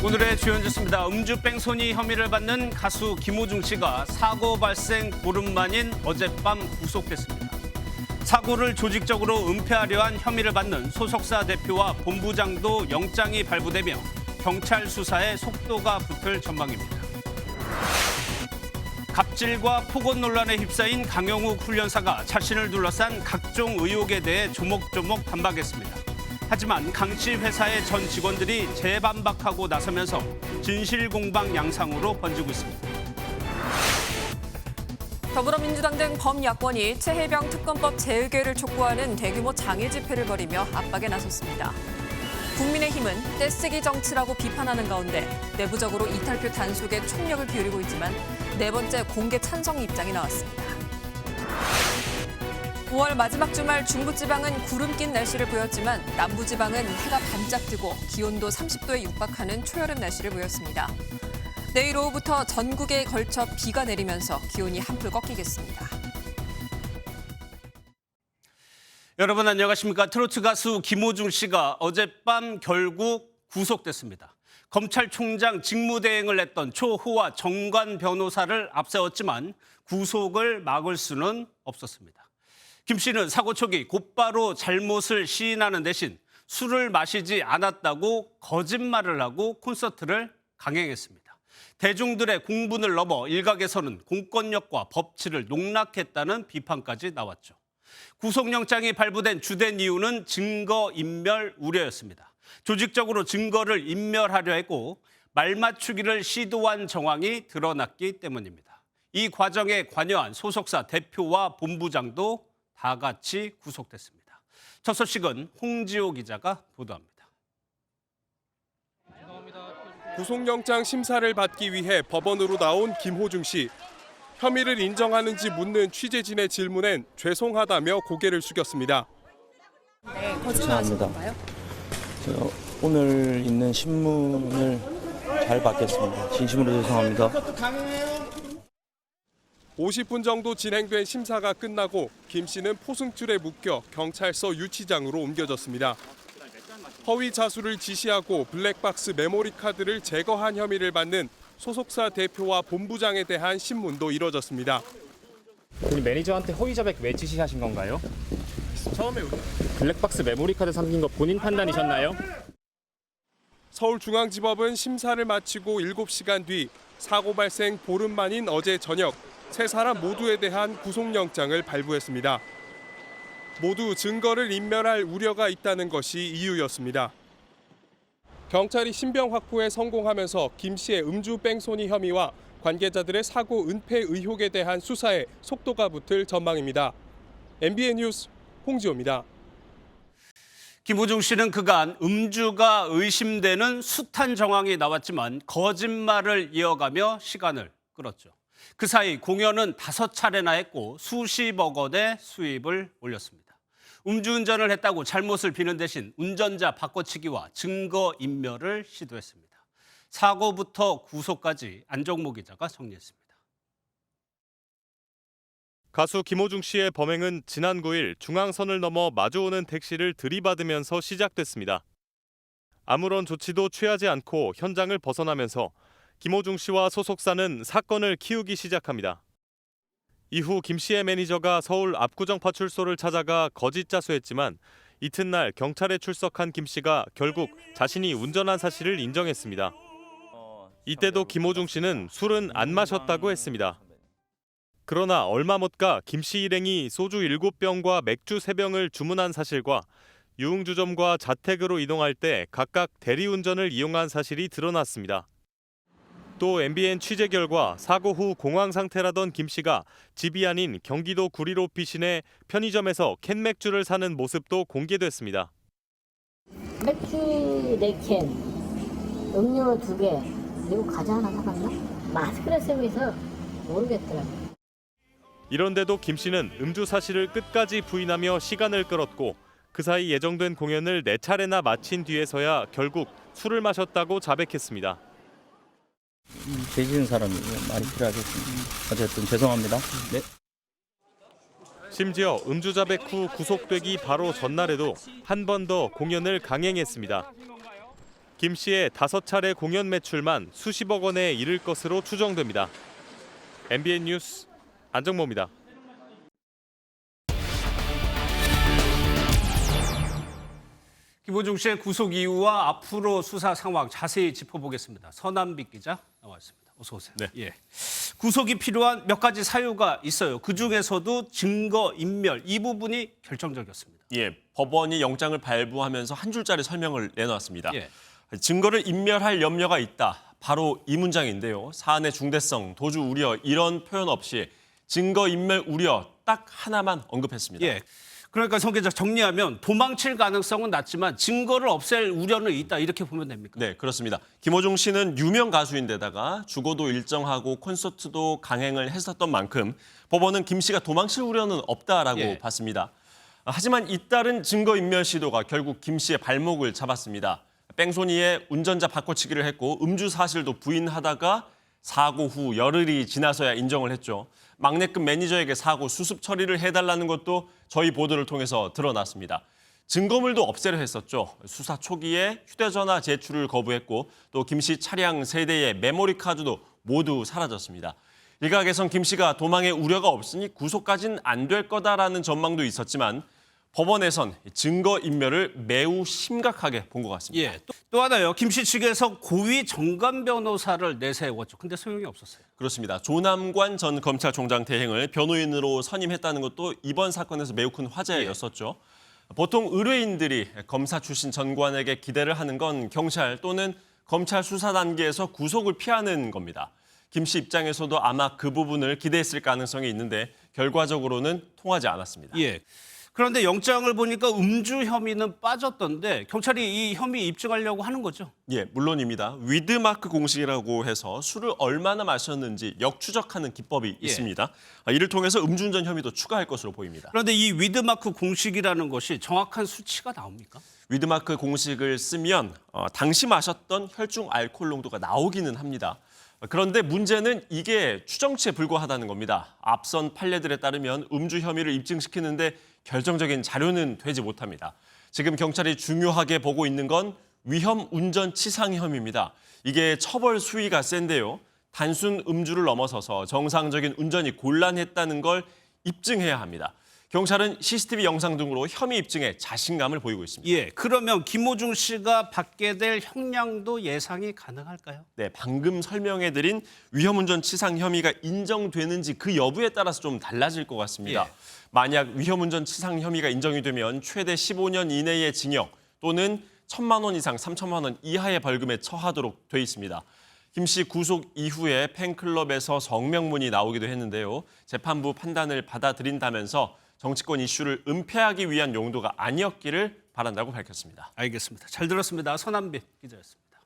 오늘의 주요 뉴스입니다. 음주 뺑소니 혐의를 받는 가수 김호중 씨가 사고 발생 보름 만인 어젯밤 구속됐습니다. 사고를 조직적으로 은폐하려 한 혐의를 받는 소속사 대표와 본부장도 영장이 발부되며 경찰 수사에 속도가 붙을 전망입니다. 갑질과 폭언 논란에 휩싸인 강영욱 훈련사가 자신을 둘러싼 각종 의혹에 대해 조목조목 반박했습니다. 하지만 강씨 회사의 전 직원들이 재반박하고 나서면서 진실공방 양상으로 번지고 있습니다. 더불어민주당 등 범야권이 최혜병 특검법 재의결을 촉구하는 대규모 장애 집회를 벌이며 압박에 나섰습니다. 국민의힘은 떼쓰기 정치라고 비판하는 가운데 내부적으로 이탈표 단속에 총력을 기울이고 있지만 네 번째 공개 찬성 입장이 나왔습니다. 5월 마지막 주말 중부지방은 구름 낀 날씨를 보였지만 남부지방은 해가 반짝 뜨고 기온도 30도에 육박하는 초여름 날씨를 보였습니다. 내일 오후부터 전국에 걸쳐 비가 내리면서 기온이 한풀 꺾이겠습니다. 여러분 안녕하십니까. 트로트 가수 김호중 씨가 어젯밤 결국 구속됐습니다. 검찰총장 직무대행을 했던 초호화 정관 변호사를 앞세웠지만 구속을 막을 수는 없었습니다. 김 씨는 사고 초기 곧바로 잘못을 시인하는 대신 술을 마시지 않았다고 거짓말을 하고 콘서트를 강행했습니다. 대중들의 공분을 넘어 일각에서는 공권력과 법치를 농락했다는 비판까지 나왔죠. 구속영장이 발부된 주된 이유는 증거인멸 우려였습니다. 조직적으로 증거를 인멸하려 했고 말맞추기를 시도한 정황이 드러났기 때문입니다. 이 과정에 관여한 소속사 대표와 본부장도 다 같이 구속됐습니다. 첫 소식은 홍지호 기자가 보도합니다. 구속영장 심사를 받기 위해 법원으로 나온 김호중 씨. 혐의를 인정하는지 묻는 취재진의 질문엔 죄송하다며 고개를 숙였습니다. 네, 거짓말하신 건가요? 제가 오늘 있는 신문을 잘 받겠습니다. 진심으로 죄송합니다. 50분 정도 진행된 심사가 끝나고 김 씨는 포승줄에 묶여 경찰서 유치장으로 옮겨졌습니다. 허위 자수를 지시하고 블랙박스 메모리 카드를 제거한 혐의를 받는 소속사 대표와 본부장에 대한 신문도 이뤄졌습니다. 본인 매니저한테 허위 자백 왜 지시하신 건가요? 처음에 블랙박스 메모리 카드 삼긴 거 본인 판단이셨나요? 서울중앙지법은 심사를 마치고 7시간 뒤 사고 발생 보름 만인 어제 저녁 세 사람 모두에 대한 구속영장을 발부했습니다. 모두 증거를 인멸할 우려가 있다는 것이 이유였습니다. 경찰이 신병 확보에 성공하면서 김 씨의 음주 뺑소니 혐의와 관계자들의 사고 은폐 의혹에 대한 수사에 속도가 붙을 전망입니다. MBN 뉴스 홍지호입니다. 김호중 씨는 그간 음주가 의심되는 숱한 정황이 나왔지만 거짓말을 이어가며 시간을 끌었죠. 그 사이 공연은 5차례나 했고 수십억 원의 수입을 올렸습니다. 음주운전을 했다고 잘못을 비는 대신 운전자 바꿔치기와 증거인멸을 시도했습니다. 사고부터 구속까지 안정모 기자가 정리했습니다. 가수 김호중 씨의 범행은 지난 9일 중앙선을 넘어 마주오는 택시를 들이받으면서 시작됐습니다. 아무런 조치도 취하지 않고 현장을 벗어나면서 김호중 씨와 소속사는 사건을 키우기 시작합니다. 이후 김 씨의 매니저가 서울 압구정파출소를 찾아가 거짓 자수했지만 이튿날 경찰에 출석한 김 씨가 결국 자신이 운전한 사실을 인정했습니다. 이때도 김호중 씨는 술은 안 마셨다고 했습니다. 그러나 얼마 못 가 김 씨 일행이 소주 7병과 맥주 3병을 주문한 사실과 유흥주점과 자택으로 이동할 때 각각 대리운전을 이용한 사실이 드러났습니다. 또 MBN 취재 결과 사고 후 공황 상태라던 김 씨가 집이 아닌 경기도 구리로 피신해 편의점에서 캔 맥주를 사는 모습도 공개됐습니다. 맥주 4캔, 음료 2개, 그리고 과자 하나 사갔나? 마스크를 쓰고 있어 모르겠더라고요. 이런데도 김 씨는 음주 사실을 끝까지 부인하며 시간을 끌었고 그 사이 예정된 공연을 4차례나 마친 뒤에서야 결국 술을 마셨다고 자백했습니다. 죄지은 사람이 많이 필요하겠습니다. 어쨌든 죄송합니다. 네. 심지어 음주 자백 후 구속되기 바로 전날에도 한 번 더 공연을 강행했습니다. 김 씨의 5차례 공연 매출만 수십억 원에 이를 것으로 추정됩니다. MBN 뉴스 안정모입니다. 김호중 씨의 구속 이후와 앞으로 수사 상황 자세히 짚어보겠습니다. 서남빛 기자 나와있습니다. 어서 오세요. 네. 예. 구속이 필요한 몇 가지 사유가 있어요. 그중에서도 증거 인멸 이 부분이 결정적이었습니다. 예, 법원이 영장을 발부하면서 한 줄짜리 설명을 내놓았습니다. 예. 증거를 인멸할 염려가 있다. 바로 이 문장인데요. 사안의 중대성, 도주 우려 이런 표현 없이 증거 인멸 우려 딱 하나만 언급했습니다. 예. 그러니까 성 기자 정리하면 도망칠 가능성은 낮지만 증거를 없앨 우려는 있다 이렇게 보면 됩니까? 네, 그렇습니다. 김호중 씨는 유명 가수인데다가 주거도 일정하고 콘서트도 강행을 했었던 만큼 법원은 김 씨가 도망칠 우려는 없다라고 예. 봤습니다. 하지만 잇따른 증거인멸 시도가 결국 김 씨의 발목을 잡았습니다. 뺑소니에 운전자 바꿔치기를 했고 음주 사실도 부인하다가 사고 후 열흘이 지나서야 인정을 했죠. 막내급 매니저에게 사고 수습 처리를 해달라는 것도 저희 보도를 통해서 드러났습니다. 증거물도 없애려 했었죠. 수사 초기에 휴대전화 제출을 거부했고 또 김 씨 차량 세대의 메모리 카드도 모두 사라졌습니다. 일각에선 김 씨가 도망의 우려가 없으니 구속까지는 안 될 거다라는 전망도 있었지만 법원에선 증거인멸을 매우 심각하게 본 것 같습니다. 예. 또 하나요. 김 씨 측에서 고위 정관 변호사를 내세웠죠. 근데 소용이 없었어요. 그렇습니다. 조남관 전 검찰총장 대행을 변호인으로 선임했다는 것도 이번 사건에서 매우 큰 화제였었죠. 보통 의뢰인들이 검사 출신 전관에게 기대를 하는 건 경찰 또는 검찰 수사 단계에서 구속을 피하는 겁니다. 김 씨 입장에서도 아마 그 부분을 기대했을 가능성이 있는데 결과적으로는 통하지 않았습니다. 예. 그런데 영장을 보니까 음주 혐의는 빠졌던데 경찰이 이 혐의 입증하려고 하는 거죠? 예, 물론입니다. 위드마크 공식이라고 해서 술을 얼마나 마셨는지 역추적하는 기법이 있습니다. 이를 통해서 음주운전 혐의도 추가할 것으로 보입니다. 그런데 이 위드마크 공식이라는 것이 정확한 수치가 나옵니까? 위드마크 공식을 쓰면 당시 마셨던 혈중 알코올 농도가 나오기는 합니다. 그런데 문제는 이게 추정치에 불과하다는 겁니다. 앞선 판례들에 따르면 음주 혐의를 입증시키는데 결정적인 자료는 되지 못합니다. 지금 경찰이 중요하게 보고 있는 건 위험 운전 치상 혐의입니다. 이게 처벌 수위가 센데요. 단순 음주를 넘어서서 정상적인 운전이 곤란했다는 걸 입증해야 합니다. 경찰은 CCTV 영상 등으로 혐의 입증에 자신감을 보이고 있습니다. 예. 그러면 김호중 씨가 받게 될 형량도 예상이 가능할까요? 네, 방금 설명해드린 위험운전 치상 혐의가 인정되는지 그 여부에 따라서 좀 달라질 것 같습니다. 예. 만약 위험운전 치상 혐의가 인정이 되면 최대 15년 이내의 징역 또는 1,000만 원 이상 3천만 원 이하의 벌금에 처하도록 돼 있습니다. 김 씨 구속 이후에 팬클럽에서 성명문이 나오기도 했는데요. 재판부 판단을 받아들인다면서 정치권 이슈를 은폐하기 위한 용도가 아니었기를 바란다고 밝혔습니다. 알겠습니다. 잘 들었습니다. 서남빛 기자였습니다.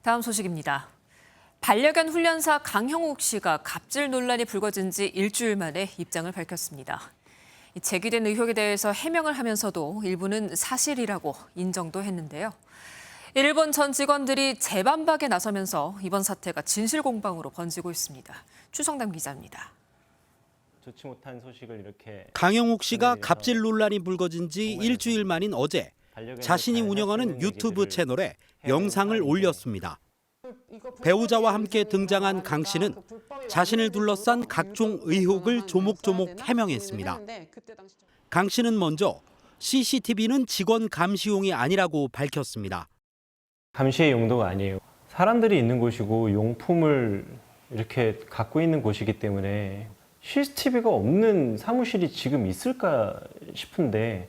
다음 소식입니다. 반려견 훈련사 강형욱 씨가 갑질 논란이 불거진 지 일주일 만에 입장을 밝혔습니다. 제기된 의혹에 대해서 해명을 하면서도 일부는 사실이라고 인정도 했는데요. 일본 전 직원들이 재반박에 나서면서 이번 사태가 진실 공방으로 번지고 있습니다. 추성담 기자입니다. 좋지 못한 소식을 이렇게 강형욱 씨가 갑질 논란이 불거진 지 일주일 만인 어제 자신이 운영하는 유튜브 채널에 영상을 올렸습니다. 배우자와 함께 등장한 강 씨는 자신을 둘러싼 각종 의혹을 조목조목 해명했습니다. 강 씨는 먼저 CCTV는 직원 감시용이 아니라고 밝혔습니다. 감시의 용도가 아니에요. 사람들이 있는 곳이고 용품을 이렇게 갖고 있는 곳이기 때문에 CCTV가 없는 사무실이 지금 있을까 싶은데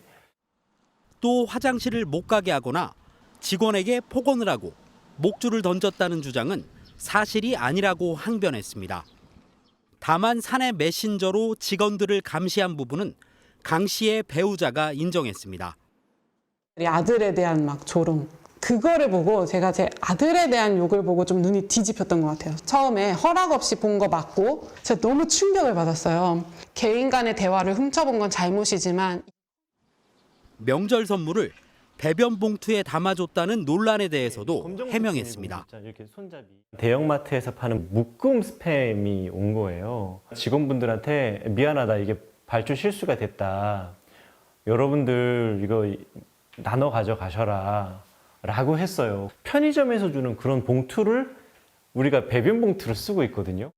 또 화장실을 못 가게 하거나 직원에게 폭언을 하고 목줄을 던졌다는 주장은 사실이 아니라고 항변했습니다. 다만 사내 메신저로 직원들을 감시한 부분은 강 씨의 배우자가 인정했습니다. 아들에 대한 막 조롱. 그거를 보고 제가 제 아들에 대한 욕을 보고 좀 눈이 뒤집혔던 것 같아요. 처음에 허락 없이 본 거 맞고 제가 너무 충격을 받았어요. 개인 간의 대화를 훔쳐본 건 잘못이지만 명절 선물을 배변 봉투에 담아줬다는 논란에 대해서도 해명했습니다. 대형마트에서 파는 묶음 스팸이 온 거예요. 직원분들한테 미안하다, 이게 발주 실수가 됐다. 여러분들 이거 나눠 가져가셔라 라고 했어요. 편의점에서 주는 그런 봉투를 우리가 배변 봉투로 쓰고 있거든요.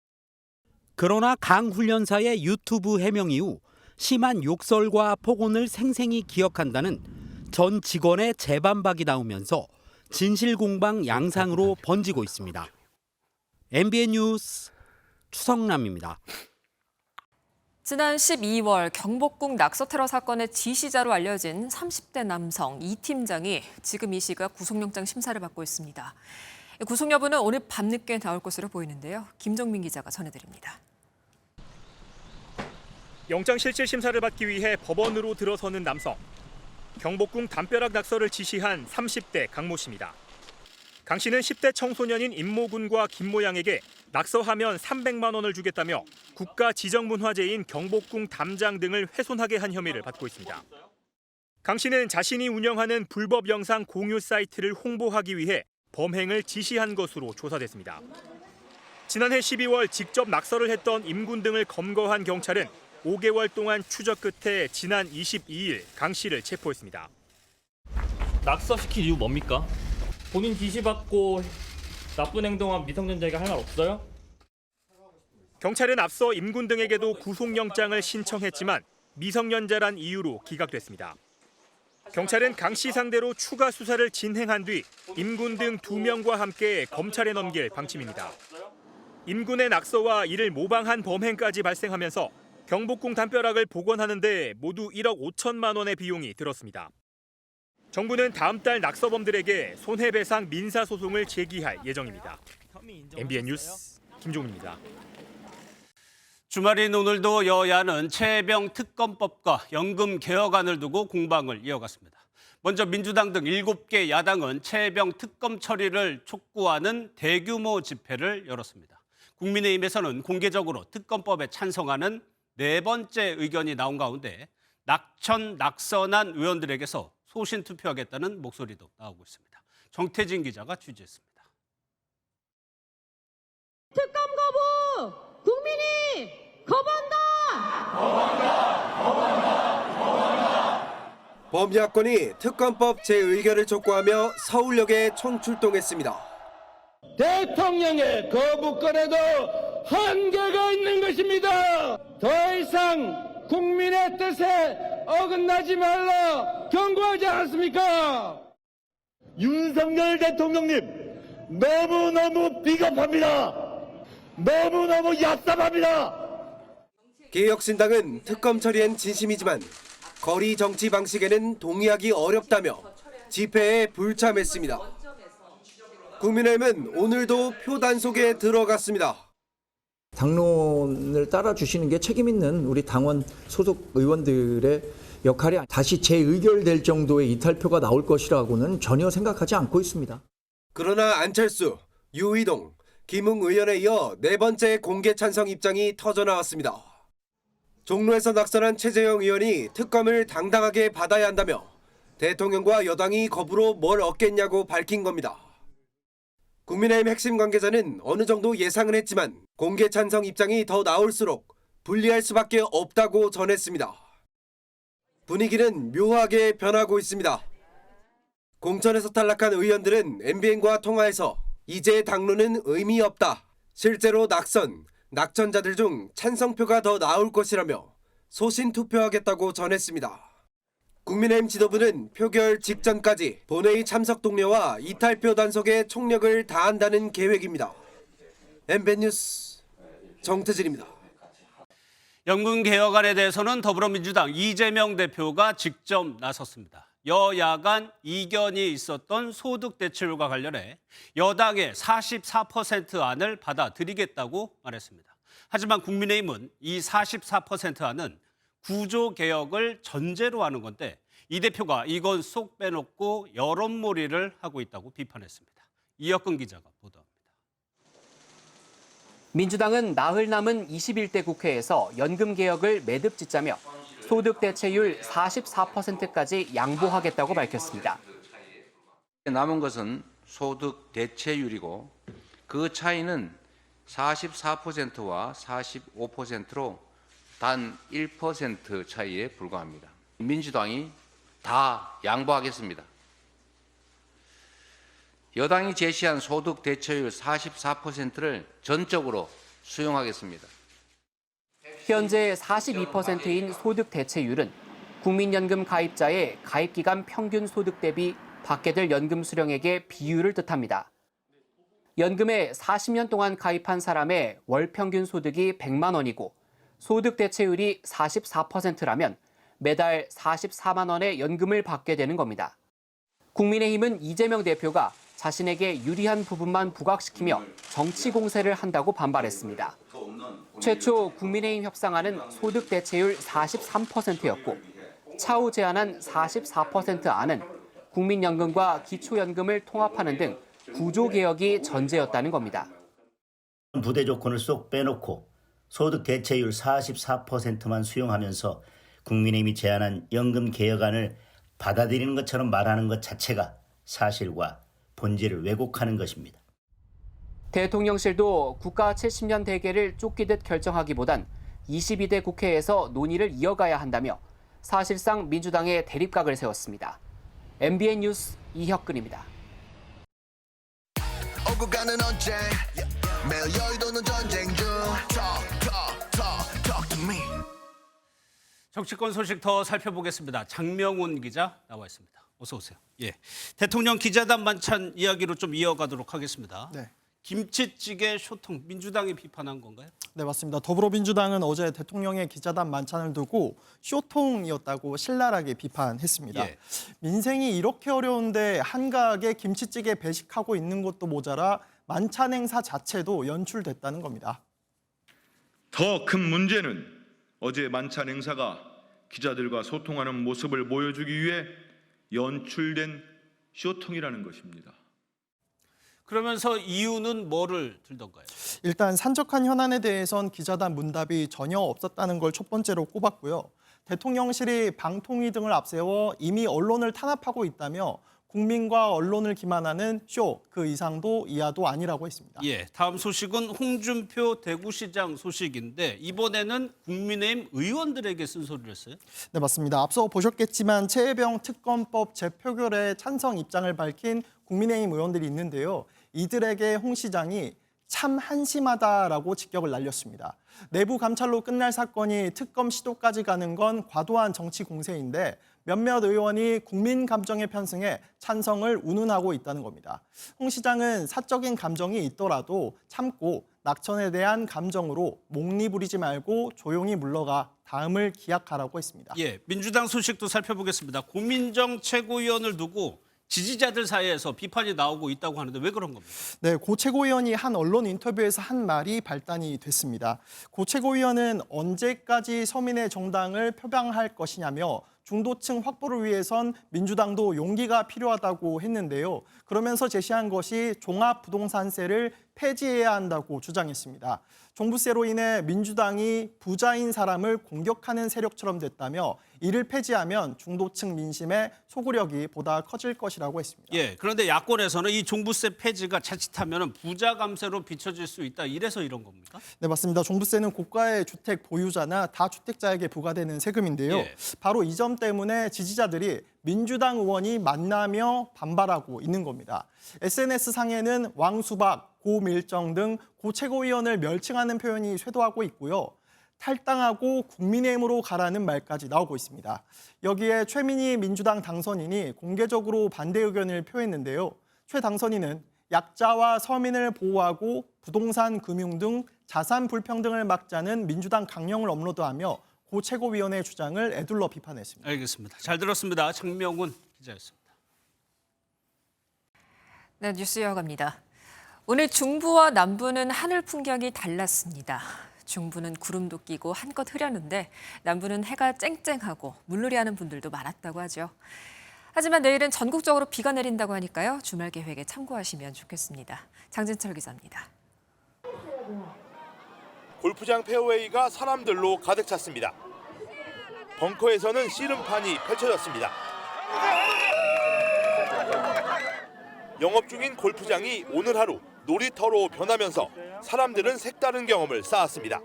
그러나 강 훈련사의 유튜브 해명 이후 심한 욕설과 폭언을 생생히 기억한다는 전 직원의 재반박이 나오면서 진실공방 양상으로 번지고 있습니다. MBN 뉴스 추성남입니다. 지난 12월 경복궁 낙서 테러 사건의 지시자로 알려진 30대 남성 이 팀장이 지금 이 시각 구속영장 심사를 받고 있습니다. 구속 여부는 오늘 밤늦게 나올 것으로 보이는데요. 김정민 기자가 전해드립니다. 영장실질 심사를 받기 위해 법원으로 들어서는 남성. 경복궁 담벼락 낙서를 지시한 30대 강모 씨입니다. 강 씨는 10대 청소년인 임모 군과 김모 양에게 낙서하면 300만 원을 주겠다며 국가 지정문화재인 경복궁 담장 등을 훼손하게 한 혐의를 받고 있습니다. 강 씨는 자신이 운영하는 불법 영상 공유 사이트를 홍보하기 위해 범행을 지시한 것으로 조사됐습니다. 지난해 12월 직접 낙서를 했던 임군 등을 검거한 경찰은 5개월 동안 추적 끝에 지난 22일 강 씨를 체포했습니다. 낙서시킬 이유 뭡니까? 본인 지시받고 나쁜 행동한 미성년자에게 할 말 없어요? 경찰은 앞서 임군 등에게도 구속영장을 신청했지만 미성년자란 이유로 기각됐습니다. 경찰은 강 씨 상대로 추가 수사를 진행한 뒤 임군 등 2명과 함께 검찰에 넘길 방침입니다. 임군의 낙서와 이를 모방한 범행까지 발생하면서 경복궁 담벼락을 복원하는 데 모두 1억 5천만 원의 비용이 들었습니다. 정부는 다음 달 낙서범들에게 손해배상 민사소송을 제기할 예정입니다. MBN 뉴스 김종민입니다. 주말인 오늘도 여야는 최혜병 특검법과 연금 개혁안을 두고 공방을 이어갔습니다. 먼저 민주당 등 7개 야당은 최혜병 특검 처리를 촉구하는 대규모 집회를 열었습니다. 국민의힘에서는 공개적으로 특검법에 찬성하는 4번째 의견이 나온 가운데 낙천낙선한 의원들에게서 소신 투표하겠다는 목소리도 나오고 있습니다. 정태진 기자가 취재했습니다. 특검 거부! 국민이 거부한다! 범야권이 특검법 재의결을 촉구하며 서울역에 총출동했습니다. 대통령의 거부권에도 한계가 있는 것입니다. 더 이상 국민의 뜻에 어긋나지 말라 경고하지 않았습니까? 윤석열 대통령님 너무너무 비겁합니다. 너무너무 얍삽합니다. 개혁신당은 특검 처리엔 진심이지만 거리 정치 방식에는 동의하기 어렵다며 집회에 불참했습니다. 국민의힘은 오늘도 표 단속에 들어갔습니다. 당론을 따라주시는 게 책임 있는 우리 당원 소속 의원들의 역할이 다시 재의결될 정도의 이탈표가 나올 것이라고는 전혀 생각하지 않고 있습니다. 그러나 안철수, 유희동, 김웅 의원에 이어 4번째 공개 찬성 입장이 터져나왔습니다. 종로에서 낙선한 최재형 의원이 특검을 당당하게 받아야 한다며 대통령과 여당이 겁으로 뭘 얻겠냐고 밝힌 겁니다. 국민의힘 핵심 관계자는 어느 정도 예상은 했지만 공개 찬성 입장이 더 나올수록 불리할 수밖에 없다고 전했습니다. 분위기는 묘하게 변하고 있습니다. 공천에서 탈락한 의원들은 MBN과 통화에서 이제 당론은 의미 없다. 실제로 낙천자들 중 찬성표가 더 나올 것이라며 소신 투표하겠다고 전했습니다. 국민의힘 지도부는 표결 직전까지 본회의 참석 동료와 이탈표 단속에 총력을 다한다는 계획입니다. MBN 뉴스 정태진입니다. 연금 개혁안에 대해서는 더불어민주당 이재명 대표가 직접 나섰습니다. 여야 간 이견이 있었던 소득 대체율과 관련해 여당의 44% 안을 받아들이겠다고 말했습니다. 하지만 국민의힘은 이 44% 안은 구조 개혁을 전제로 하는 건데 이 대표가 이건 쏙 빼놓고 여론몰이를 하고 있다고 비판했습니다. 이혁근 기자가 보도합니다. 민주당은 나흘 남은 21대 국회에서 연금 개혁을 매듭 짓자며 소득 대체율 44%까지 양보하겠다고 밝혔습니다. 남은 것은 소득 대체율이고 그 차이는 44%와 45%로 단 1% 차이에 불과합니다. 민주당이 다 양보하겠습니다. 여당이 제시한 소득 대체율 44%를 전적으로 수용하겠습니다. 현재 42%인 소득 대체율은 국민연금 가입자의 가입기간 평균 소득 대비 받게 될 연금 수령액의 비율을 뜻합니다. 연금에 40년 동안 가입한 사람의 월 평균 소득이 100만 원이고 소득 대체율이 44%라면 매달 44만 원의 연금을 받게 되는 겁니다. 국민의힘은 이재명 대표가 자신에게 유리한 부분만 부각시키며 정치 공세를 한다고 반발했습니다. 최초 국민의힘 협상안은 소득 대체율 43%였고 차후 제안한 44% 안은 국민연금과 기초연금을 통합하는 등 구조개혁이 전제였다는 겁니다. 부대 조건을 쏙 빼놓고 소득 대체율 44%만 수용하면서 국민의힘이 제안한 연금 개혁안을 받아들이는 것처럼 말하는 것 자체가 사실과 본질을 왜곡하는 것입니다. 대통령실도 국가 70년 대계를 쫓기듯 결정하기보단 22대 국회에서 논의를 이어가야 한다며 사실상 민주당의 대립각을 세웠습니다. MBN 뉴스 이혁근입니다. 오고 가는 언제 매일 여의도는 전쟁 중 talk to me. 정치권 소식 더 살펴보겠습니다. 장명훈 기자 나와 있습니다. 어서 오세요. 예, 대통령 기자단 만찬 이야기로 좀 이어가도록 하겠습니다. 네. 김치찌개 쇼통 민주당이 비판한 건가요? 네, 맞습니다. 더불어민주당은 어제 대통령의 기자단 만찬을 두고 쇼통이었다고 신랄하게 비판했습니다. 예. 민생이 이렇게 어려운데 한가하게 김치찌개 배식하고 있는 것도 모자라 만찬 행사 자체도 연출됐다는 겁니다. 더 큰 문제는 어제 만찬 행사가 기자들과 소통하는 모습을 보여주기 위해 연출된 쇼통이라는 것입니다. 그러면서 이유는 뭐를 들던가요? 일단 산적한 현안에 대해선 기자단 문답이 전혀 없었다는 걸 첫 번째로 꼽았고요. 대통령실이 방통위 등을 앞세워 이미 언론을 탄압하고 있다며 국민과 언론을 기만하는 쇼, 그 이상도 이하도 아니라고 했습니다. 예, 다음 소식은 홍준표 대구시장 소식인데 이번에는 국민의힘 의원들에게 쓴소리를 했어요? 네, 맞습니다. 앞서 보셨겠지만 최혜병 특검법 재표결에 찬성 입장을 밝힌 국민의힘 의원들이 있는데요. 이들에게 홍 시장이 참 한심하다라고 직격을 날렸습니다. 내부 감찰로 끝날 사건이 특검 시도까지 가는 건 과도한 정치 공세인데 몇몇 의원이 국민 감정에 편승해 찬성을 운운하고 있다는 겁니다. 홍 시장은 사적인 감정이 있더라도 참고 낙천에 대한 감정으로 목리 부리지 말고 조용히 물러가 다음을 기약하라고 했습니다. 예, 민주당 소식도 살펴보겠습니다. 고민정 최고위원을 두고 지지자들 사이에서 비판이 나오고 있다고 하는데 왜 그런 겁니까? 네, 고 최고위원이 한 언론 인터뷰에서 한 말이 발단이 됐습니다. 고 최고위원은 언제까지 서민의 정당을 표방할 것이냐며 중도층 확보를 위해선 민주당도 용기가 필요하다고 했는데요. 그러면서 제시한 것이 종합부동산세를 폐지해야 한다고 주장했습니다. 종부세로 인해 민주당이 부자인 사람을 공격하는 세력처럼 됐다며 이를 폐지하면 중도층 민심의 소구력이 보다 커질 것이라고 했습니다. 예, 그런데 야권에서는 이 종부세 폐지가 자칫하면 부자 감세로 비춰질 수 있다. 이래서 이런 겁니까? 네, 맞습니다. 종부세는 고가의 주택 보유자나 다주택자에게 부과되는 세금인데요. 예. 바로 이 점 때문에 지지자들이 민주당 의원이 만나며 반발하고 있는 겁니다. SNS상에는 왕수박, 고밀정 등 고 최고위원을 멸칭하는 표현이 쇄도하고 있고요. 탈당하고 국민의힘으로 가라는 말까지 나오고 있습니다. 여기에 최민희 민주당 당선인이 공개적으로 반대 의견을 표했는데요. 최 당선인은 약자와 서민을 보호하고 부동산, 금융 등 자산 불평등을 막자는 민주당 강령을 업로드하며 고 최고위원의 주장을 애둘러 비판했습니다. 알겠습니다. 잘 들었습니다. 장명훈 기자였습니다. 네, 뉴스 이어갑니다. 오늘 중부와 남부는 하늘 풍경이 달랐습니다. 중부는 구름도 끼고 한껏 흐렸는데 남부는 해가 쨍쨍하고 물놀이하는 분들도 많았다고 하죠. 하지만 내일은 전국적으로 비가 내린다고 하니까요. 주말 계획에 참고하시면 좋겠습니다. 장진철 기자입니다. 골프장 페어웨이가 사람들로 가득 찼습니다. 벙커에서는 씨름판이 펼쳐졌습니다. 영업 중인 골프장이 오늘 하루 놀이터로 변하면서 사람들은 색다른 경험을 쌓았습니다.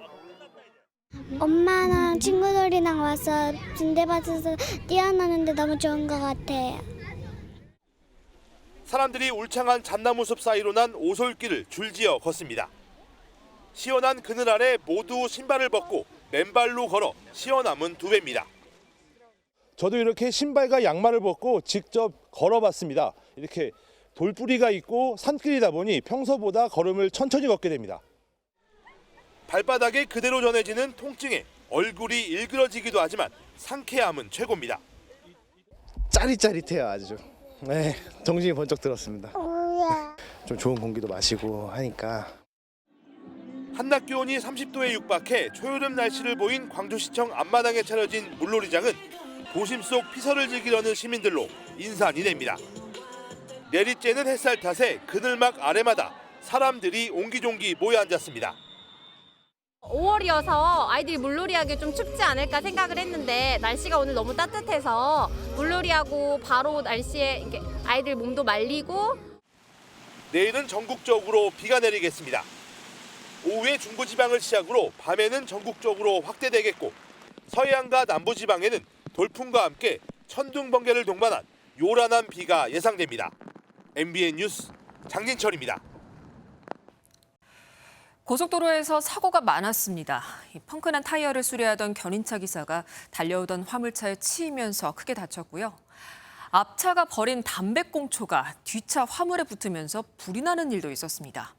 엄마랑 친구들이랑 와서 진대밭에서 뛰어노는데 너무 좋은 것 같아요. 사람들이 울창한 잣나무 숲 사이로 난 오솔길을 줄지어 걷습니다. 시원한 그늘 아래 모두 신발을 벗고 맨발로 걸어 시원함은 2배입니다. 저도 이렇게 신발과 양말을 벗고 직접 걸어봤습니다. 이렇게 돌뿌리가 있고 산길이다 보니 평소보다 걸음을 천천히 걷게 됩니다. 발바닥에 그대로 전해지는 통증에 얼굴이 일그러지기도 하지만 상쾌함은 최고입니다. 짜릿짜릿해요, 아주. 네, 정신이 번쩍 들었습니다. 좀 좋은 공기도 마시고 하니까. 한낮 기온이 30도에 육박해 초여름 날씨를 보인 광주시청 앞마당에 차려진 물놀이장은 도심 속 피서를 즐기려는 시민들로 인산이냅니다. 내리쬐는 햇살 탓에 그늘막 아래마다 사람들이 옹기종기 모여 앉았습니다. 5월이어서 아이들이 물놀이하기 좀 춥지 않을까 생각을 했는데 날씨가 오늘 너무 따뜻해서 물놀이하고 바로 날씨에 이렇게 아이들 몸도 말리고. 내일은 전국적으로 비가 내리겠습니다. 오후에 중부지방을 시작으로 밤에는 전국적으로 확대되겠고 서해안과 남부지방에는 돌풍과 함께 천둥 번개를 동반한 요란한 비가 예상됩니다. MBN 뉴스 장진철입니다. 고속도로에서 사고가 많았습니다. 펑크난 타이어를 수리하던 견인차 기사가 달려오던 화물차에 치이면서 크게 다쳤고요. 앞차가 버린 담배꽁초가 뒷차 화물에 붙으면서 불이 나는 일도 있었습니다.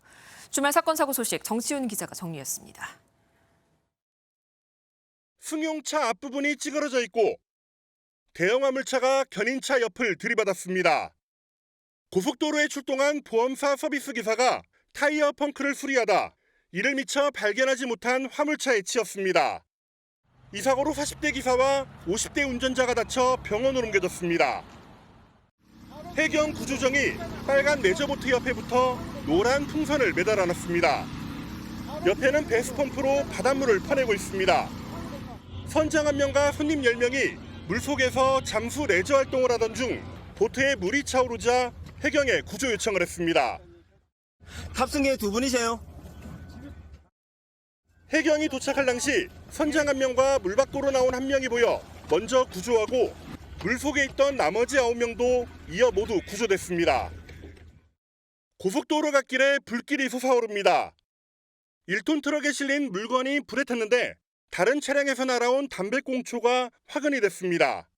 주말 사건 사고 소식 정치훈 기자가 정리했습니다. 승용차 앞부분이 찌그러져 있고 대형 화물차가 견인차 옆을 들이받았습니다. 고속도로에 출동한 보험사 서비스 기사가 타이어 펑크를 수리하다 이를 미처 발견하지 못한 화물차에 치였습니다. 이 사고로 40대 기사와 50대 운전자가 다쳐 병원으로 옮겨졌습니다. 해경 구조정이 빨간 레저보트 옆에 붙어 노란 풍선을 매달아놨습니다. 옆에는 배수펌프로 바닷물을 퍼내고 있습니다. 선장 1명과 손님 10명이 물속에서 잠수 레저 활동을 하던 중 보트에 물이 차오르자 해경에 구조 요청을 했습니다. 탑승객 2분이세요? 해경이 도착할 당시 선장 1명과 물 밖으로 나온 1명이 보여 먼저 구조하고 물속에 있던 나머지 9명도 이어 모두 구조됐습니다. 고속도로 갓길에 불길이 솟아오릅니다. 1톤 트럭에 실린 물건이 불에 탔는데 다른 차량에서 날아온 담배꽁초가 화근이 됐습니다.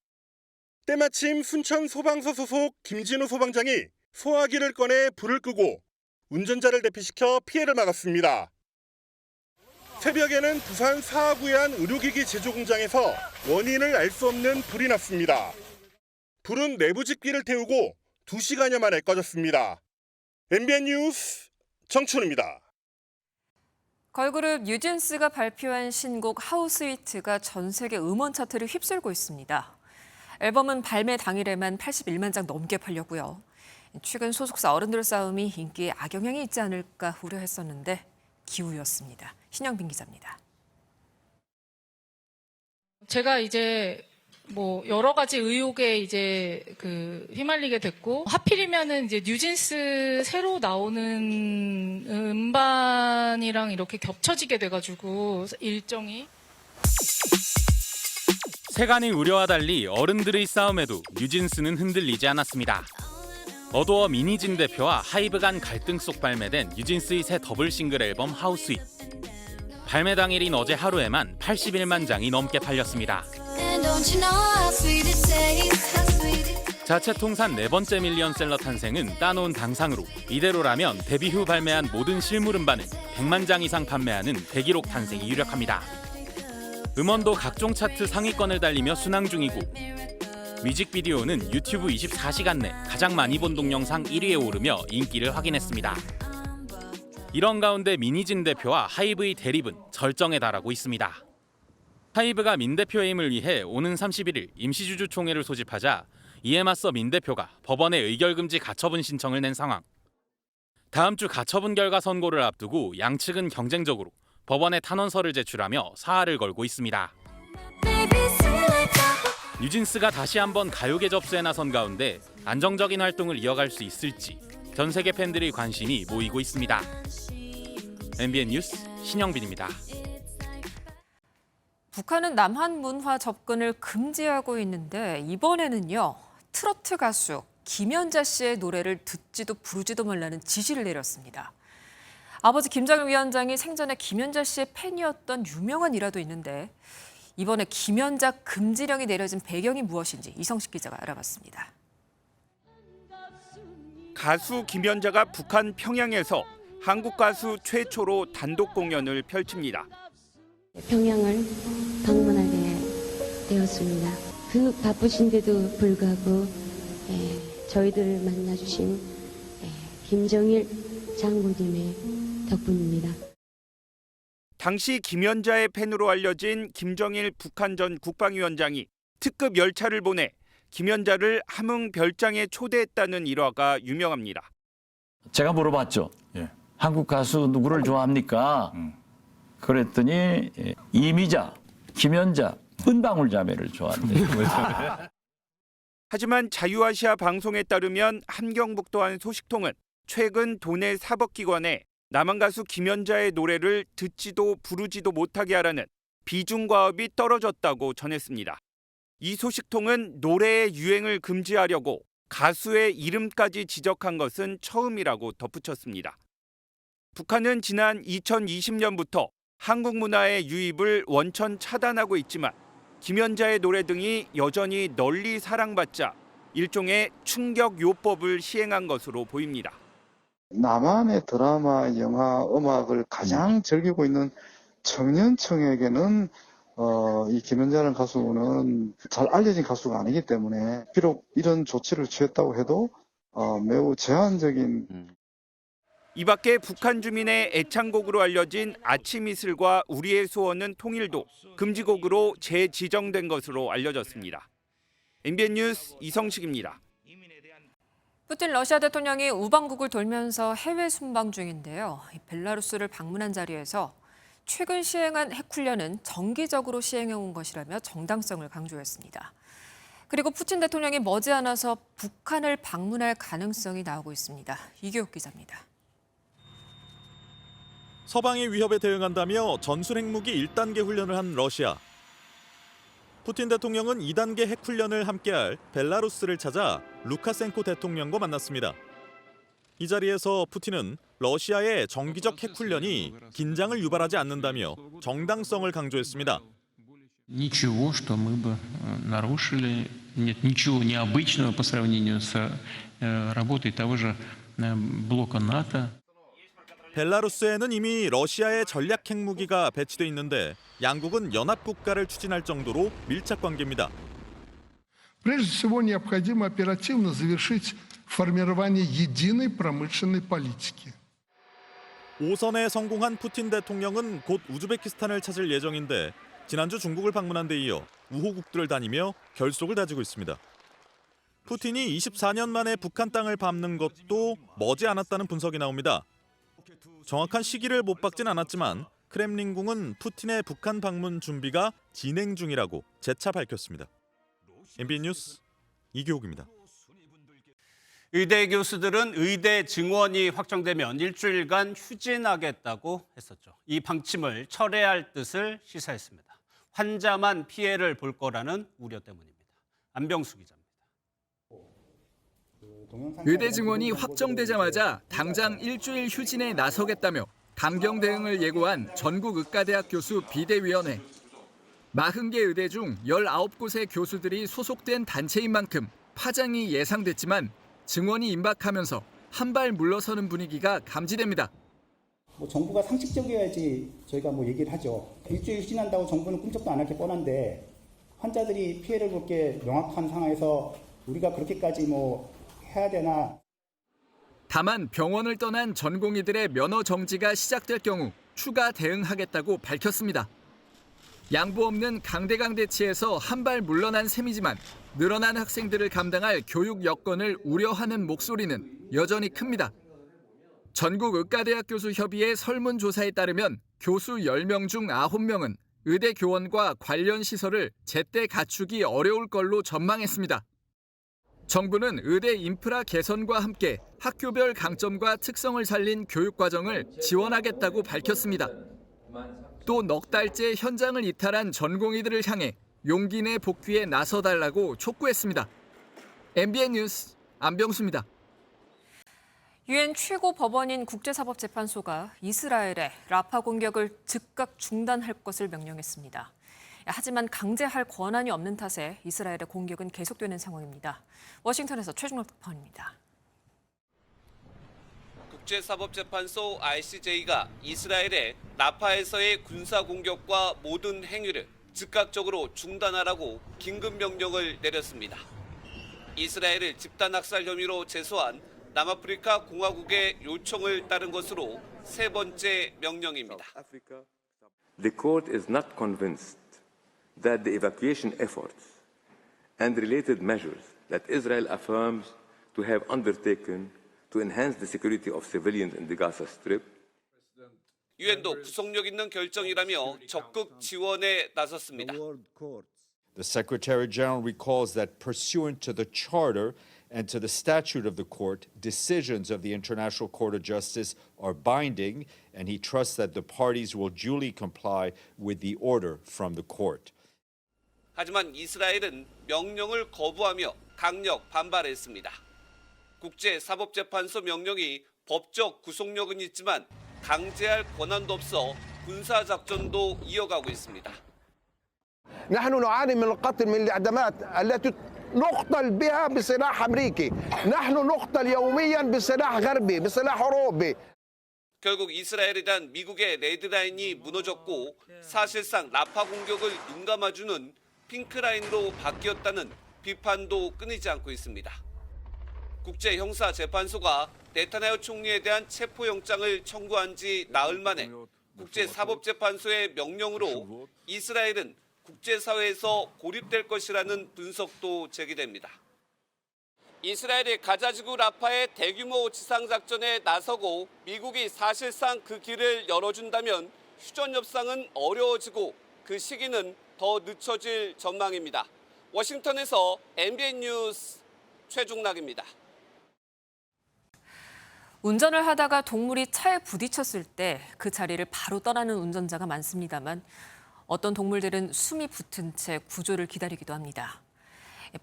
때마침 순천 소방서 소속 김진우 소방장이 소화기를 꺼내 불을 끄고 운전자를 대피시켜 피해를 막았습니다. 새벽에는 부산 사하구에 한 의료기기 제조 공장에서 원인을 알 수 없는 불이 났습니다. 불은 내부 집기를 태우고 2시간여 만에 꺼졌습니다. MBN 뉴스 정춘입니다. 걸그룹 뉴진스가 발표한 신곡 하우스위트가 전 세계 음원 차트를 휩쓸고 있습니다. 앨범은 발매 당일에만 81만 장 넘게 팔렸고요. 최근 소속사 어른들 싸움이 인기에 악영향이 있지 않을까 우려했었는데 기우였습니다. 신영빈 기자입니다. 제가 이제 여러 가지 의혹에 이제 휘말리게 됐고, 하필이면은 이제 뉴진스 새로 나오는 음반이랑 이렇게 겹쳐지게 돼가지고 일정이. 세간의 우려와 달리 어른들의 싸움에도 뉴진스는 흔들리지 않았습니다. 어도어 미니진 대표와 하이브 간 갈등 속 발매된 뉴진스의 새 더블 싱글 앨범 하우스윗. 발매 당일인 어제 하루에만 81만 장이 넘게 팔렸습니다. 자체 통산 4번째 밀리언셀러 탄생은 따놓은 당상으로 이대로라면 데뷔 후 발매한 모든 실물 음반을 100만 장 이상 판매하는 대기록 탄생이 유력합니다. 음원도 각종 차트 상위권을 달리며 순항 중이고 뮤직비디오는 유튜브 24시간 내 가장 많이 본 동영상 1위에 오르며 인기를 확인했습니다. 이런 가운데 미니진 대표와 하이브의 대립은 절정에 달하고 있습니다. 하이브가 민 대표 해임을 위해 오는 31일 임시주주총회를 소집하자 이에 맞서 민 대표가 법원에 의결금지 가처분 신청을 낸 상황. 다음 주 가처분 결과 선고를 앞두고 양측은 경쟁적으로 법원에 탄원서를 제출하며 사활을 걸고 있습니다. 뉴진스가 다시 한번 가요계 접수에 나선 가운데 안정적인 활동을 이어갈 수 있을지 전 세계 팬들의 관심이 모이고 있습니다. MBN 뉴스 신영빈입니다. 북한은 남한 문화 접근을 금지하고 있는데 이번에는요. 트로트 가수 김연자 씨의 노래를 듣지도 부르지도 말라는 지시를 내렸습니다. 아버지 김정일 위원장이 생전에 김연자 씨의 팬이었던 유명한 일화도 있는데 이번에 김연자 금지령이 내려진 배경이 무엇인지 이성식 기자가 알아봤습니다. 가수 김연자가 북한 평양에서 한국 가수 최초로 단독 공연을 펼칩니다. 평양을 방문하게 되었습니다. 그 바쁘신데도 불구하고 저희들을 만나주신 김정일 장군님의 덕분입니다. 당시 김연자의 팬으로 알려진 김정일 북한 전 국방위원장이 특급 열차를 보내 김연자를 함흥 별장에 초대했다는 일화가 유명합니다. 제가 물어봤죠. 한국 가수 누구를 좋아합니까? 그랬더니 이미자, 김연자, 은방울 자매를 좋아한대요. 하지만 자유아시아 방송에 따르면 함경북도 한 소식통은 최근 도내 사법기관에 남한 가수 김연자의 노래를 듣지도 부르지도 못하게 하라는 비중과업이 떨어졌다고 전했습니다. 이 소식통은 노래의 유행을 금지하려고 가수의 이름까지 지적한 것은 처음이라고 덧붙였습니다. 북한은 지난 2020년부터 한국 문화의 유입을 원천 차단하고 있지만 김연자의 노래 등이 여전히 널리 사랑받자 일종의 충격요법을 시행한 것으로 보입니다. 남한의 드라마, 영화, 음악을 가장 즐기고 있는 청년층에게는 이 김연자라는 가수는 잘 알려진 가수가 아니기 때문에 비록 이런 조치를 취했다고 해도 매우 제한적인. 이 밖에 북한 주민의 애창곡으로 알려진 아침 이슬과 우리의 소원은 통일도 금지곡으로 재지정된 것으로 알려졌습니다. MBN 뉴스 이성식입니다. 푸틴 러시아 대통령이 우방국을 돌면서 해외 순방 중인데요. 벨라루스를 방문한 자리에서 최근 시행한 핵훈련은 정기적으로 시행해온 것이라며 정당성을 강조했습니다. 그리고 푸틴 대통령이 머지않아서 북한을 방문할 가능성이 나오고 있습니다. 이교욱 기자입니다. 서방의 위협에 대응한다며 전술핵무기 1단계 훈련을 한 러시아. 푸틴 대통령은 2단계 핵훈련을 함께할 벨라루스를 찾아 루카센코 대통령과 만났습니다. 이 자리에서 푸틴은 러시아의 정기적 핵훈련이 긴장을 유발하지 않는다며 정당성을 강조했습니다. Ничего, что мы бы нарушили, нет ничего необычного по сравнению с работой того же блока НАТО. 벨라루스에는 이미 러시아의 전략 핵무기가 배치돼 있는데 양국은 연합국가를 추진할 정도로 밀착 관계입니다. Прежде всего необходимо оперативно завершить формирование единой промышленной политики. 5선에 성공한 푸틴 대통령은 곧 우즈베키스탄을 찾을 예정인데 지난주 중국을 방문한 데 이어 우호국들을 다니며 결속을 다지고 있습니다. 푸틴이 24년 만에 북한 땅을 밟는 것도 머지않았다는 분석이 나옵니다. 정확한 시기를 못 박진 않았지만 크렘린궁은 푸틴의 북한 방문 준비가 진행 중이라고 재차 밝혔습니다. MBN 뉴스 이교욱입니다. 의대 교수들은 의대 증원이 확정되면 일주일간 휴진하겠다고 했었죠. 이 방침을 철회할 뜻을 시사했습니다. 환자만 피해를 볼 거라는 우려 때문입니다. 안병수 기자입니다. 의대 증원이 확정되자마자 당장 일주일 휴진에 나서겠다며 강경 대응을 예고한 전국의과대학 교수 비대위원회. 40개 의대 중 19곳의 교수들이 소속된 단체인 만큼 파장이 예상됐지만 증원이 임박하면서 한 발 물러서는 분위기가 감지됩니다. 정부가 상식적이어야지 저희가 얘기를 하죠. 일주일 휴진한다고 정부는 꿈쩍도 안 할 게 뻔한데 환자들이 피해를 볼 게 명확한 상황에서 우리가 그렇게까지 해야 되나. 다만 병원을 떠난 전공의들의 면허 정지가 시작될 경우 추가 대응하겠다고 밝혔습니다. 양보 없는 강대강 대치에서 한 발 물러난 셈이지만 늘어난 학생들을 감당할 교육 여건을 우려하는 목소리는 여전히 큽니다. 전국의과대학 교수협의회 설문조사에 따르면 교수 10명 중 9명은 의대 교원과 관련 시설을 제때 갖추기 어려울 걸로 전망했습니다. 정부는 의대 인프라 개선과 함께 학교별 강점과 특성을 살린 교육 과정을 지원하겠다고 밝혔습니다. 또 넉 달째 현장을 이탈한 전공의들을 향해 용기 내 복귀에 나서달라고 촉구했습니다. MBN 뉴스 안병수입니다. 유엔 최고 법원인 국제사법재판소가 이스라엘의 라파 공격을 즉각 중단할 것을 명령했습니다. 하지만 강제할 권한이 없는 탓에 이스라엘의 공격은 계속되는 상황입니다. 워싱턴에서 최중락 특파원입니다. 국제사법재판소 ICJ가 이스라엘의 라파에서의 군사 공격과 모든 행위를 즉각적으로 중단하라고 긴급 명령을 내렸습니다. 이스라엘을 집단 학살 혐의로 제소한 남아프리카 공화국의 요청을 따른 것으로 세 번째 명령입니다. The court is not convinced that the evacuation efforts and related measures that Israel affirms to have undertaken to enhance the security of civilians in the Gaza Strip. 유엔도 구속력 있는 결정이라며 적극 지원에 나섰습니다. The Secretary General recalls that pursuant to the Charter and to the statute of the court, decisions of the International Court of Justice are binding, and he trusts that the parties will duly comply with the order from the court. 하지만 이스라엘은 명령을 거부하며 강력 반발했습니다. 국제사법재판소 명령이 법적 구속력은 있지만 강제할 권한도 없어 군사작전도 이어가고 있습니다. نحن نعاني من القتل من الإعدامات التي نقتل بها بسلاح أمريكي نحن نقتل يوميا بسلاح غربي بسلاح أوروبي 결국 이스라엘에 대한 미국의 레드라인이 무너졌고 사실상 라파 공격을 눈감아주는 핑크라인으로 바뀌었다는 비판도 끊이지 않고 있습니다. 국제형사재판소가 네타냐후 총리에 대한 체포영장을 청구한 지 나흘 만에 국제사법재판소의 명령으로 이스라엘은 국제사회에서 고립될 것이라는 분석도 제기됩니다. 이스라엘이 가자지구 라파의 대규모 지상작전에 나서고 미국이 사실상 그 길을 열어준다면 휴전 협상은 어려워지고 그 시기는 더 늦춰질 전망입니다. 워싱턴에서 MBN 뉴스 최중락입니다. 운전을 하다가 동물이 차에 부딪혔을 때 그 자리를 바로 떠나는 운전자가 많습니다만 어떤 동물들은 숨이 붙은 채 구조를 기다리기도 합니다.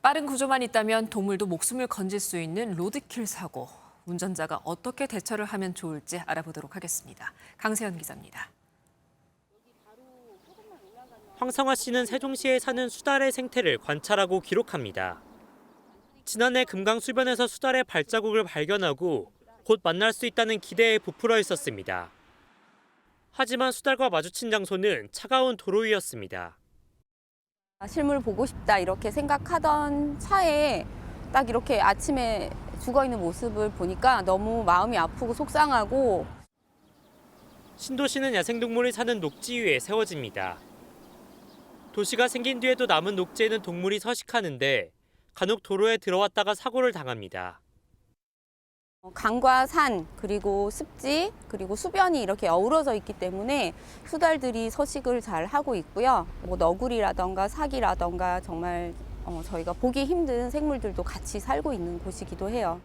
빠른 구조만 있다면 동물도 목숨을 건질 수 있는 로드킬 사고. 운전자가 어떻게 대처를 하면 좋을지 알아보도록 하겠습니다. 강세현 기자입니다. 황성화 씨는 세종시에 사는 수달의 생태를 관찰하고 기록합니다. 지난해 금강수변에서 수달의 발자국을 발견하고 곧 만날 수 있다는 기대에 부풀어 있었습니다. 하지만 수달과 마주친 장소는 차가운 도로 위였습니다. 실물 보고 싶다 이렇게 생각하던 차에 딱 이렇게 아침에 죽어있는 모습을 보니까 너무 마음이 아프고 속상하고. 신도시는 야생동물이 사는 녹지 위에 세워집니다. 도시가 생긴 뒤에도 남은 녹지에는 동물이 서식하는데 간혹 도로에 들어왔다가 사고를 당합니다. 강과 산, 그리고 습지, 그리고 수변이 이렇게 어우러져 있기 때문에 수달들이 서식을 잘 하고 있고요. 뭐 너구리라던가 사기라던가 정말 저희가 보기 힘든 생물들도 같이 살고 있는 곳이기도 해요.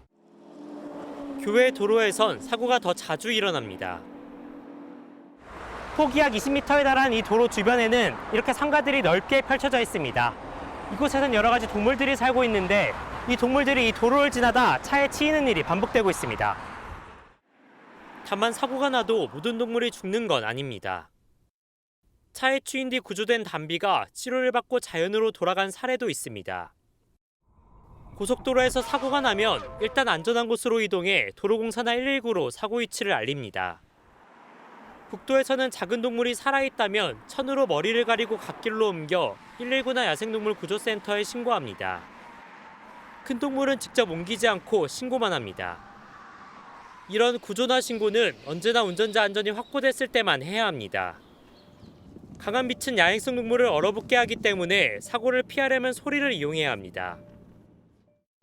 교외 도로에선 사고가 더 자주 일어납니다. 폭이 약 20m에 달한 이 도로 주변에는 이렇게 상가들이 넓게 펼쳐져 있습니다. 이곳에선 여러 가지 동물들이 살고 있는데 이 동물들이 이 도로를 지나다 차에 치이는 일이 반복되고 있습니다. 다만 사고가 나도 모든 동물이 죽는 건 아닙니다. 차에 치인 뒤 구조된 담비가 치료를 받고 자연으로 돌아간 사례도 있습니다. 고속도로에서 사고가 나면 일단 안전한 곳으로 이동해 도로공사나 119로 사고 위치를 알립니다. 북도에서는 작은 동물이 살아있다면 천으로 머리를 가리고 갓길로 옮겨 119나 야생동물 구조센터에 신고합니다. 큰 동물은 직접 옮기지 않고 신고만 합니다. 이런 구조나 신고는 언제나 운전자 안전이 확보됐을 때만 해야 합니다. 강한 빛은 야행성 동물을 얼어붙게 하기 때문에 사고를 피하려면 소리를 이용해야 합니다.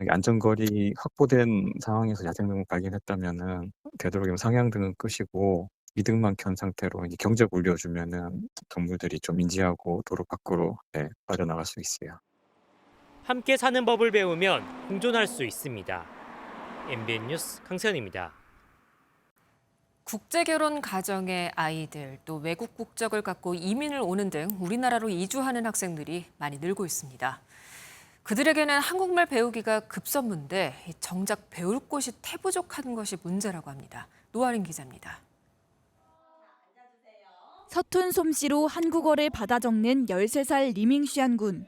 안전거리 확보된 상황에서 야생동물 발견했다면은 되도록이면 상향등은 끄시고 이등만 켠 상태로 이제 경적 울려주면은 동물들이 좀 인지하고 도로 밖으로 빠져나갈 수 있어요. 함께 사는 법을 배우면 공존할 수 있습니다. MBN 뉴스 강세현입니다. 국제결혼 가정의 아이들, 또 외국 국적을 갖고 이민을 오는 등 우리나라로 이주하는 학생들이 많이 늘고 있습니다. 그들에게는 한국말 배우기가 급선무인데 정작 배울 곳이 태부족한 것이 문제라고 합니다. 노아린 기자입니다. 서툰 솜씨로 한국어를 받아 적는 13살 리밍시안 군.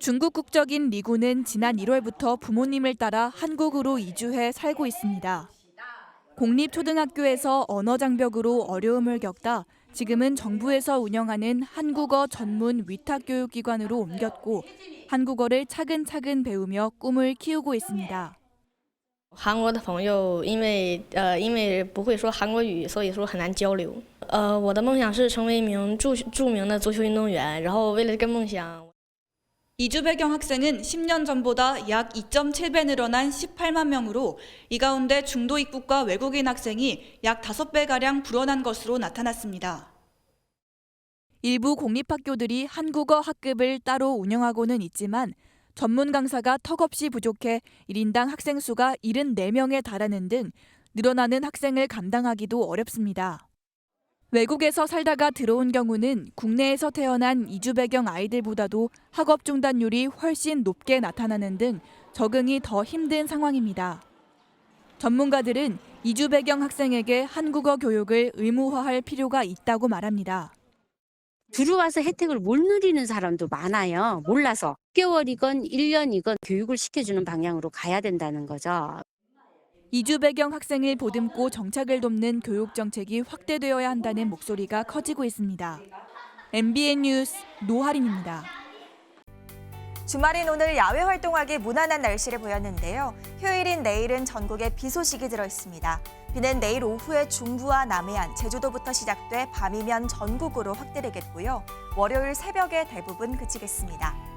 중국 국적인 리 군은 지난 1월부터 부모님을 따라 한국으로 이주해 살고 있습니다. 공립초등학교에서 언어 장벽으로 어려움을 겪다 지금은 정부에서 운영하는 한국어 전문 위탁교육기관으로 옮겼고 한국어를 차근차근 배우며 꿈을 키우고 있습니다. 韩国的朋友因为不会说韩国语，所以说很难交流。我的梦想是成为一名著名的足球运动员，然后为了这个梦想。 이주 배경 학생은 10년 전보다 약 2.7배 늘어난 18만 명으로 이 가운데 중도 입국과 외국인 학생이 약 5배가량 불어난 것으로 나타났습니다. 일부 공립학교들이 한국어 학급을 따로 운영하고는 있지만 전문 강사가 턱없이 부족해 1인당 학생 수가 74명에 달하는 등 늘어나는 학생을 감당하기도 어렵습니다. 외국에서 살다가 들어온 경우는 국내에서 태어난 이주 배경 아이들보다도 학업 중단율이 훨씬 높게 나타나는 등 적응이 더 힘든 상황입니다. 전문가들은 이주 배경 학생에게 한국어 교육을 의무화할 필요가 있다고 말합니다. 들어와서 혜택을 못 누리는 사람도 많아요. 몰라서 6개월이건 1년이건 교육을 시켜주는 방향으로 가야 된다는 거죠. 이주 배경 학생을 보듬고 정착을 돕는 교육 정책이 확대되어야 한다는 목소리가 커지고 있습니다. MBN 뉴스 노하린입니다. 주말인 오늘 야외 활동하기 무난한 날씨를 보였는데요. 휴일인 내일은 전국에 비 소식이 들어있습니다. 비는 내일 오후에 중부와 남해안, 제주도부터 시작돼 밤이면 전국으로 확대되겠고요. 월요일 새벽에 대부분 그치겠습니다.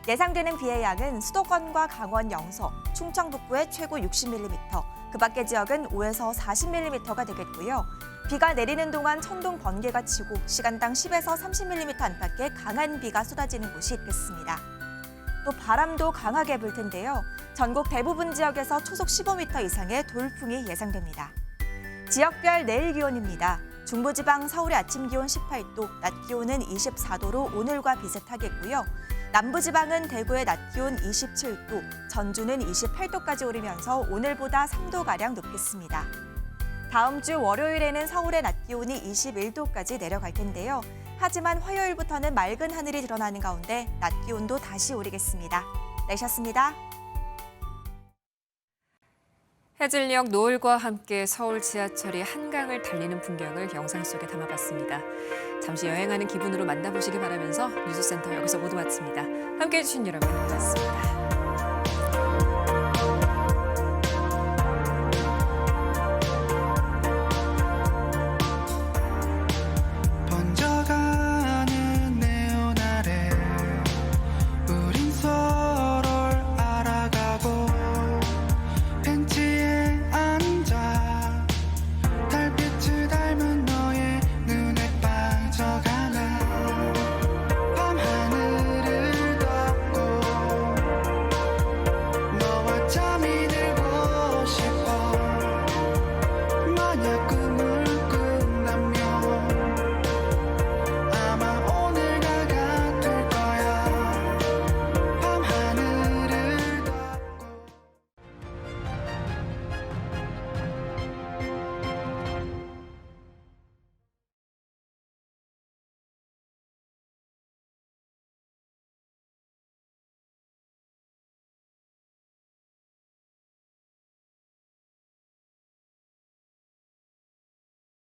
예상되는 비의 양은 수도권과 강원 영서, 충청 북부에 최고 60mm, 그 밖의 지역은 5에서 40mm가 되겠고요. 비가 내리는 동안 천둥 번개가 치고 시간당 10에서 30mm 안팎의 강한 비가 쏟아지는 곳이 있겠습니다. 또 바람도 강하게 불 텐데요. 전국 대부분 지역에서 초속 15m 이상의 돌풍이 예상됩니다. 지역별 내일 기온입니다. 중부지방 서울의 아침 기온 18도, 낮 기온은 24도로 오늘과 비슷하겠고요. 남부지방은 대구의 낮 기온 27도, 전주는 28도까지 오르면서 오늘보다 3도가량 높겠습니다. 다음 주 월요일에는 서울의 낮 기온이 21도까지 내려갈 텐데요. 하지만 화요일부터는 맑은 하늘이 드러나는 가운데 낮 기온도 다시 오르겠습니다. 내셨습니다. 해질녘 노을과 함께 서울 지하철이 한강을 달리는 풍경을 영상 속에 담아봤습니다. 잠시 여행하는 기분으로 만나보시기 바라면서 뉴스센터 여기서 모두 마칩니다. 함께해 주신 여러분 고맙습니다.